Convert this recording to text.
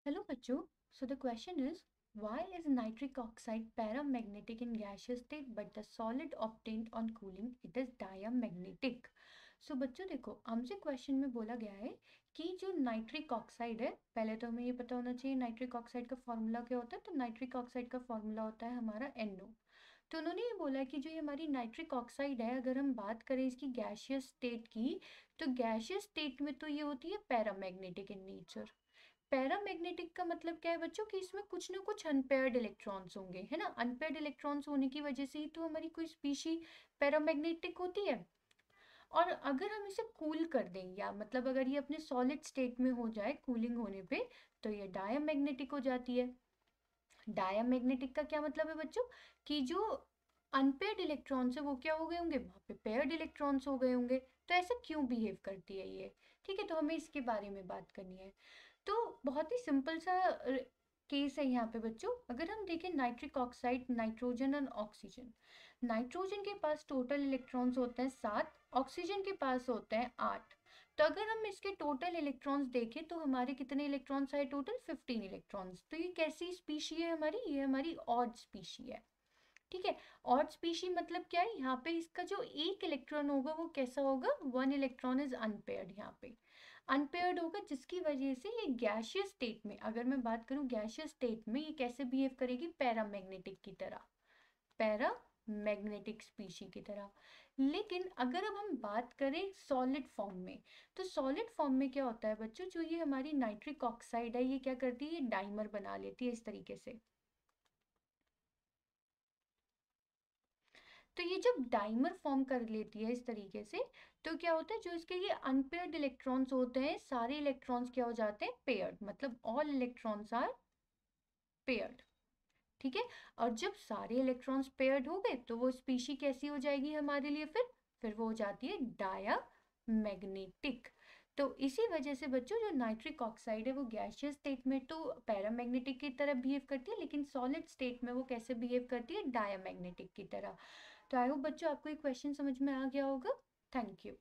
Hello, Bachu. So the question is, why is nitric oxide paramagnetic in gaseous state but the solid obtained on cooling it is diamagnetic? सो बच्चों देखो हमसे question में बोला गया है कि जो नाइट्रिक ऑक्साइड है, पहले तो हमें ये पता होना चाहिए नाइट्रिक ऑक्साइड का फॉर्मूला क्या होता है। तो नाइट्रिक ऑक्साइड का फॉर्मूला होता है हमारा NO। तो उन्होंने ये बोला कि जो ये हमारी नाइट्रिक ऑक्साइड है, अगर हम बात करें इसकी गैशियस स्टेट की, तो गैशियस स्टेट में तो ये होती है पैरामैग्नेटिक इन नेचर। पैरामैग्नेटिक का मतलब क्या है बच्चों कि इसमें कुछ ना कुछ अनपेयर्ड इलेक्ट्रॉन्स होंगे, है ना। अनपेयर्ड इलेक्ट्रॉन्स होने की वजह से ही तो हमारी कोई स्पीशी पैरामैग्नेटिक होती है। और अगर हम इसे कूल कर दें, या मतलब अगर ये अपने सॉलिड स्टेट में हो जाए कूलिंग होने पे, तो ये डायमैग्नेटिक हो जाती है। डायमैग्नेटिक का क्या मतलब है बच्चों कि जो अनपेयर्ड इलेक्ट्रॉन्स है वो क्या हो गए होंगे, वहां पे पेयर्ड इलेक्ट्रॉन्स हो गए होंगे। तो ऐसा क्यों बिहेव करती है ये, ठीक है, तो हमें इसके बारे में बात करनी है। तो बहुत ही सिंपल सा केस है यहाँ पे बच्चों। अगर हम देखें नाइट्रिक ऑक्साइड, नाइट्रोजन और ऑक्सीजन। नाइट्रोजन के पास टोटल इलेक्ट्रॉन्स होते हैं 7, ऑक्सीजन के पास होते हैं 8। तो अगर हम इसके टोटल इलेक्ट्रॉन्स देखें तो हमारे कितने इलेक्ट्रॉन्स आए, टोटल 15 इलेक्ट्रॉन्स। तो ये कैसी स्पीशी है हमारी, ये हमारी ऑड स्पीशी है। ठीक है, ऑड स्पीशी मतलब क्या है, यहाँ पे इसका जो एक इलेक्ट्रॉन होगा वो कैसा होगा, 1 इलेक्ट्रॉन इज अनपेयर्ड। यहाँ पे अनपेयर्ड होगा, जिसकी वजह से ये गैशियस स्टेट में, अगर मैं बात करूं गैशियस स्टेट में, ये कैसे बिहेव करेगी, पैरामैग्नेटिक की तरह, पैरामैग्नेटिक स्पीशी की तरह। लेकिन अगर अब हम बात करें सॉलिड फॉर्म में, तो सॉलिड फॉर्म में क्या होता है बच्चों, जो ये हमारी नाइट्रिक ऑक्साइड है ये क्या करती है, ये डाइमर बना लेती है इस तरीके से। तो ये जब डाइमर फॉर्म कर लेती है इस तरीके से, तो क्या होता है, जो इसके ये अनपेयर्ड इलेक्ट्रॉन्स होते हैं, सारे इलेक्ट्रॉन्स क्या हो जाते हैं, पेयर्ड, मतलब ऑल इलेक्ट्रॉन्स आर पेयर्ड। ठीक है, और जब सारे इलेक्ट्रॉन्स पेयर्ड हो गए तो वो स्पीशी कैसी हो जाएगी हमारे लिए, फिर वो हो जाती है डायामैग्नेटिक। तो इसी वजह से बच्चों जो नाइट्रिक ऑक्साइड है वो गैशियस स्टेट में तो पैरामैग्नेटिक की तरह बिहेव करती है, लेकिन सॉलिड स्टेट में वो कैसे बिहेव करती है, डायामैग्नेटिक की तरह। तो आई होप बच्चों आपको ये क्वेश्चन समझ में आ गया होगा। Thank you.